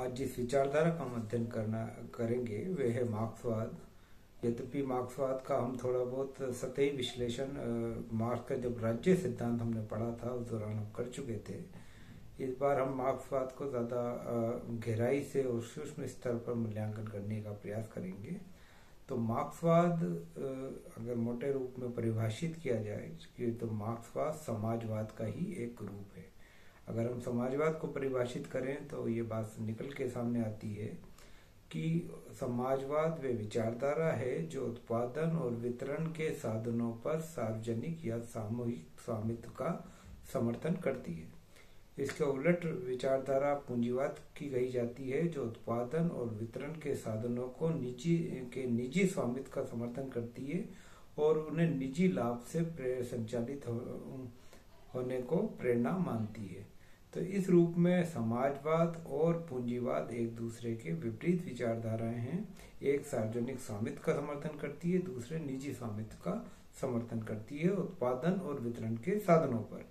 आज जिस विचारधारा का हम अध्ययन करेंगे वह है मार्क्सवाद। यद्यपि मार्क्सवाद का हम थोड़ा बहुत सतही विश्लेषण मार्क्स का जब राज्य सिद्धांत हमने पढ़ा था उस दौरान हम कर चुके थे। इस बार हम मार्क्सवाद को ज़्यादा गहराई से और सूक्ष्म स्तर पर मूल्यांकन करने का प्रयास करेंगे। तो मार्क्सवाद अगर मोटे रूप में परिभाषित किया जाए तो मार्क्सवाद समाजवाद का ही एक रूप है। अगर हम समाजवाद को परिभाषित करें तो ये बात निकल के सामने आती है कि समाजवाद वे विचारधारा है जो उत्पादन और वितरण के साधनों पर सार्वजनिक या सामूहिक स्वामित्व का समर्थन करती है। इसके उलट विचारधारा पूंजीवाद की कही जाती है जो उत्पादन और वितरण के साधनों को निजी स्वामित्व का समर्थन करती है और उन्हें निजी लाभ से संचालित होने को प्रेरणा मानती है। तो इस रूप में समाजवाद और पूंजीवाद एक दूसरे के विपरीत विचारधाराएं हैं। एक सार्वजनिक स्वामित्व का समर्थन करती है, दूसरे निजी स्वामित्व का समर्थन करती है उत्पादन और वितरण के साधनों पर।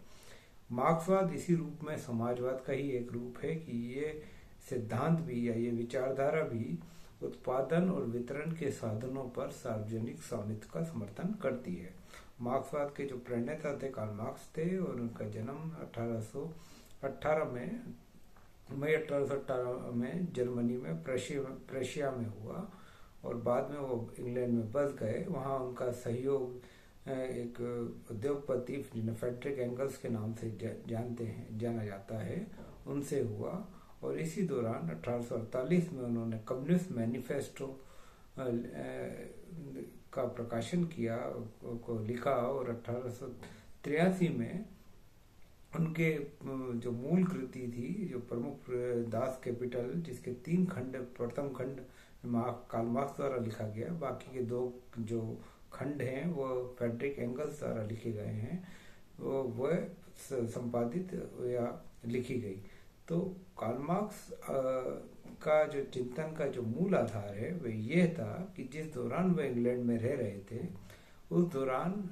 मार्क्सवाद इसी रूप में समाजवाद का ही एक रूप है कि ये सिद्धांत भी या ये विचारधारा भी उत्पादन और वितरण के साधनों पर सार्वजनिक स्वामित्व का समर्थन करती है। मार्क्सवाद के जो प्रणेता थे कार्ल मार्क्स थे और उनका जन्म 1818 में मई 1818 में जर्मनी में प्रेशिया में हुआ और बाद में वो इंग्लैंड में बस गए। वहाँ उनका सहयोग एक उद्योगपति फ्रेडरिक एंगल्स के नाम से जाना जाता है, उनसे हुआ। और इसी दौरान 1848 में उन्होंने कम्युनिस्ट मैनिफेस्टो का प्रकाशन किया को लिखा और 1883 में उनके जो मूल कृति थी जो प्रमुख दास कैपिटल जिसके 3 खंड, प्रथम खंड कार्ल मार्क्स द्वारा लिखा गया, बाकी के 2 जो खंड हैं वो फ्रेडरिक एंगल्स द्वारा लिखे गए हैं, वो संपादित या लिखी गई। तो कार्ल मार्क्स का जो चिंतन का जो मूल आधार है वह ये था कि जिस दौरान वह इंग्लैंड में रह रहे थे उस दौरान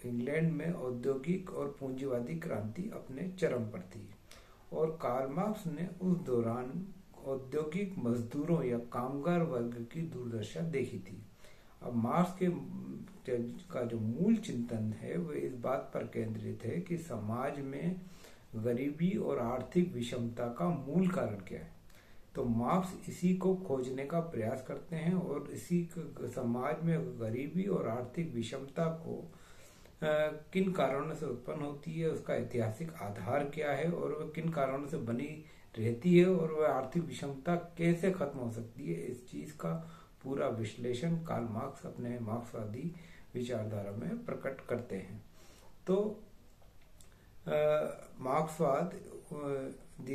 इंग्लैंड में औद्योगिक और पूंजीवादी क्रांति अपने चरम पर थी और कार्ल मार्क्स ने उस दौरान औद्योगिक मजदूरों या कामगार वर्ग की दुर्दशा देखी थी। अब मार्क्स का जो मूल चिंतन है वह इस बात पर केंद्रित है कि समाज में गरीबी और आर्थिक विषमता का मूल कारण क्या है। तो मार्क्स इसी को खोजने का प्रयास करते हैं और इसी समाज में गरीबी और आर्थिक विषमता को किन कारणों से उत्पन्न होती है, उसका ऐतिहासिक आधार क्या है और वह किन कारणों से बनी रहती है और वह आर्थिक विषमता कैसे खत्म हो सकती है, इस चीज का पूरा विश्लेषण कार्ल मार्क्स अपने मार्क्सवादी विचारधारा में प्रकट करते हैं। तो मार्क्सवाद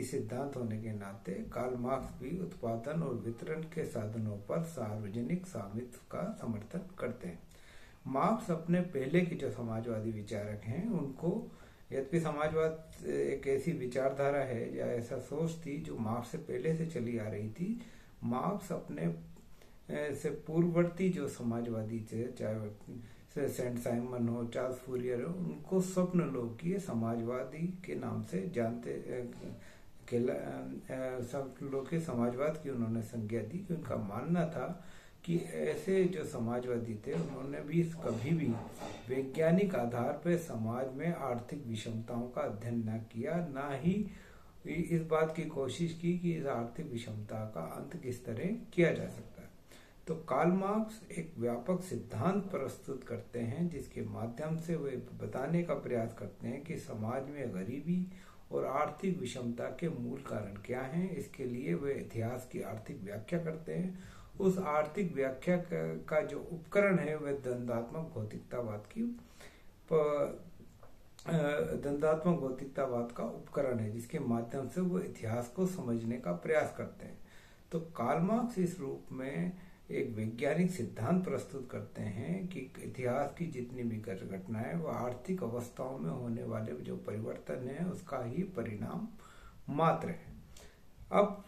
सिद्धांत होने के नाते कार्ल मार्क्स भी उत्पादन और वितरण के साधनों पर सार्वजनिक स्वामित्व का समर्थन करते हैं। मार्क्स अपने पहले के जो समाजवादी विचारक हैं उनको, यद्यपि समाजवाद एक ऐसी विचारधारा है या ऐसा सोच थी जो मार्क्स से पहले से चली आ रही थी, मार्क्स अपने से पूर्ववर्ती जो समाजवादी थे, चाहे सेंट साइमन हो, चार्ल्स फूरियर हो, उनको स्वप्न लोकीय समाजवादी के नाम से जानते सब लोग के समाजवाद की उन्होंने संज्ञा दी कि उनका मानना था कि ऐसे जो समाजवादी थे उन्होंने भी कभी भी वैज्ञानिक आधार पर समाज में आर्थिक विषमताओं का अध्ययन न किया, ना ही इस बात की कोशिश की कि इस आर्थिक विषमता का अंत किस तरह किया जा सकता है। तो कार्ल मार्क्स एक व्यापक सिद्धांत प्रस्तुत करते हैं जिसके माध्यम से वे बताने का प्रयास करते हैं कि समाज में गरीबी और आर्थिक विषमता के मूल कारण क्या हैं। इसके लिए वे इतिहास की आर्थिक व्याख्या करते हैं। उस आर्थिक व्याख्या का जो उपकरण है वह द्वंद्वात्मक भौतिकतावाद का उपकरण है जिसके माध्यम से वो इतिहास को समझने का प्रयास करते हैं। तो कार्ल मार्क्स इस रूप में एक वैज्ञानिक सिद्धांत प्रस्तुत करते हैं कि इतिहास की जितनी भी घटनाएं वह आर्थिक अवस्थाओं में होने वाले जो परिवर्तन है उसका ही परिणाम मात्र है। अब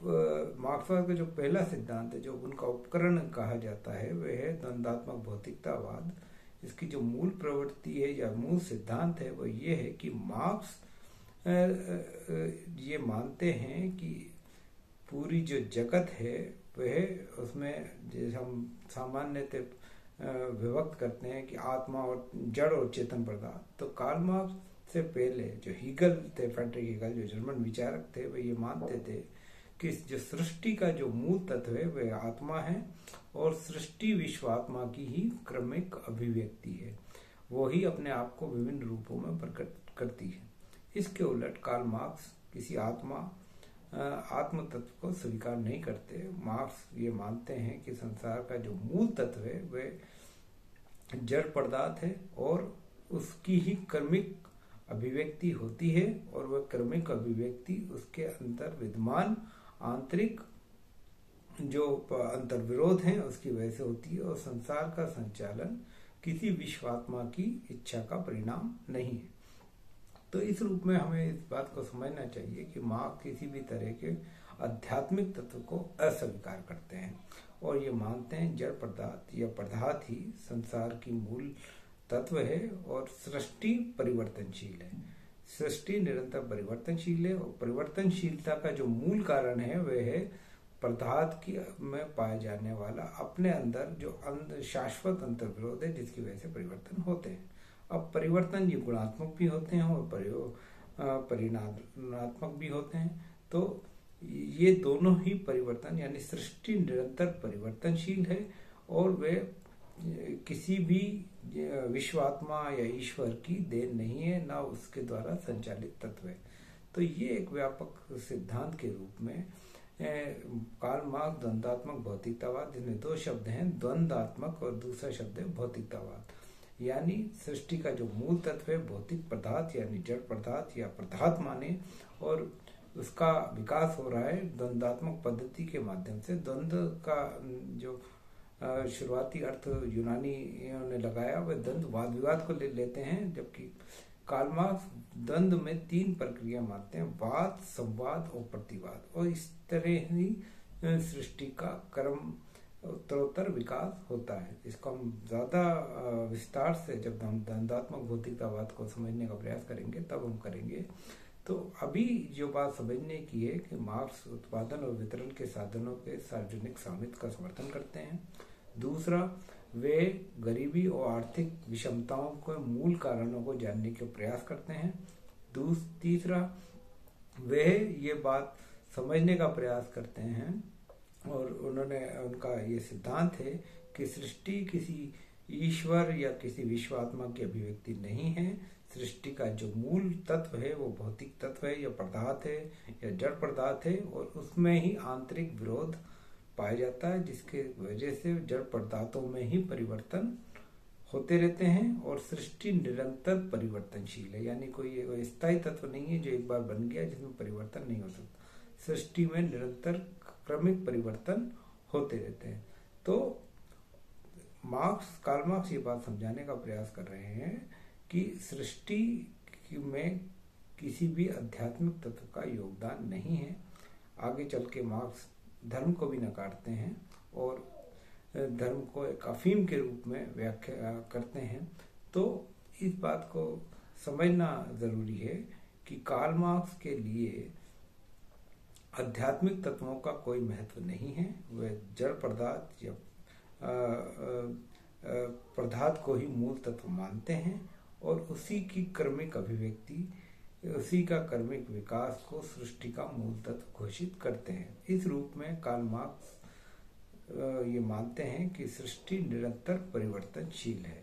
मार्क्सवाद का जो पहला सिद्धांत है, जो उनका उपकरण कहा जाता है, वह है द्वंद्वात्मक भौतिकतावाद। इसकी जो मूल प्रवृत्ति है या मूल सिद्धांत है वह ये है कि मार्क्स ये मानते हैं कि पूरी जो जगत है वह उसमें जैसे हम सामान्यतः विभक्त करते हैं कि आत्मा और जड़ और चेतन पदार्थ, तो कार्ल मार्क्स से पहले जो हीगल थे, फ्रेडरिक हीगल जो जर्मन विचारक थे, वे ये मानते थे कि जो सृष्टि का जो मूल तत्व है वह आत्मा है और सृष्टि विश्वात्मा की ही क्रमिक अभिव्यक्ति है, वो ही अपने आप को विभिन्न रूपों में प्रकट करती है। इसके उलट कार्ल मार्क्स किसी आत्म तत्व को स्वीकार नहीं करते। मार्क्स ये मानते हैं कि संसार का जो मूल तत्व है वह जड़ पदार्थ है और उसकी ही क्रमिक अभिव्यक्ति होती है और वह क्रमिक अभिव्यक्ति उसके अंदर विद्यमान आंतरिक जो अंतर्विरोध है उसकी वजह से होती है और संसार का संचालन किसी विश्वात्मा की इच्छा का परिणाम नहीं है। तो इस रूप में हमें इस बात को समझना चाहिए कि मार्क्स किसी भी तरह के आध्यात्मिक तत्व को अस्वीकार करते हैं और ये मानते हैं जड़ पदार्थ या पदार्थ ही संसार की मूल तत्व है और सृष्टि परिवर्तनशील है। सृष्टि निरंतर परिवर्तनशील है और परिवर्तनशीलता का जो मूल कारण है वह है पदार्थ की में पाए जाने वाला अपने अंदर जो शाश्वत अंतर्विरोध है जिसकी वजह से परिवर्तन होते हैं। अब परिवर्तन ये गुणात्मक भी होते हैं और परिणामात्मक भी होते हैं। तो ये दोनों ही परिवर्तन यानी सृष्टि निरंतर परिवर्तनशील है और वे किसी भी विश्वात्मा या ईश्वर की देन नहीं है, ना उसके द्वारा संचालित तत्व है। तो ये एक व्यापक सिद्धांत के रूप में कार्ल मार्क्स द्वंद्वात्मक भौतिकतावाद, जिसमें दो शब्द हैं, द्वंद्वात्मक और दूसरा शब्द है भौतिकतावाद, यानी सृष्टि का जो मूल तत्व है भौतिक पदार्थ यानी जड़ पदार्थ या पदार्थ माने और उसका विकास हो रहा है द्वंद्वात्मक पद्धति के माध्यम से। द्वंद्व का जो शुरुआती अर्थ यूनानियों ने लगाया वह द्वंद्व वाद विवाद को लेते हैं, जबकि कार्ल मार्क्स द्वंद्व में तीन प्रक्रिया मानते हैं, वाद, संवाद और प्रतिवाद, और इस तरह ही सृष्टि का क्रम उत्तरोत्तर विकास होता है। इसको हम ज्यादा विस्तार से जब हम द्वंद्वात्मक भौतिकतावाद को समझने का प्रयास करेंगे तब हम करेंगे। तो अभी जो बात समझने की है कि मार्क्स उत्पादन और वितरण के साधनों के सार्वजनिक स्वामित्व का समर्थन करते हैं। दूसरा, वे गरीबी और आर्थिक विषमताओं के मूल कारणों को जानने के प्रयास करते हैं। तीसरा, वे ये बात समझने का प्रयास करते हैं और उनका ये सिद्धांत है कि सृष्टि किसी ईश्वर या किसी विश्वात्मा की अभिव्यक्ति नहीं है। सृष्टि का जो मूल तत्व है वो भौतिक तत्व है या पदार्थ है या जड़ पदार्थ है और उसमें ही आंतरिक विरोध पाया जाता है, जिसके वजह से जड़ पदार्थों में ही परिवर्तन होते रहते हैं और सृष्टि निरंतर परिवर्तनशील है, यानी कोई स्थायी तत्व नहीं है जो एक बार बन गया जिसमें परिवर्तन नहीं हो सकता। सृष्टि में निरंतर क्रमिक परिवर्तन होते रहते हैं। तो कार्ल मार्क्स ये बात समझाने का प्रयास कर रहे हैं कि सृष्टि में किसी भी आध्यात्मिक तत्व का योगदान नहीं है। आगे चल के मार्क्स धर्म को भी नकारते हैं और धर्म को एक अफीम के रूप में व्याख्या करते हैं। तो इस बात को समझना जरूरी है कि कार्ल मार्क्स के लिए आध्यात्मिक तत्वों का कोई महत्व नहीं है। वे जड़ पदार्थ या पदार्थ को ही मूल तत्व मानते हैं और उसी की क्रमिक अभिव्यक्ति, उसी का क्रमिक विकास को सृष्टि का मूल तत्व घोषित करते हैं। इस रूप में कार्ल मार्क्स ये मानते हैं कि सृष्टि निरंतर परिवर्तनशील है।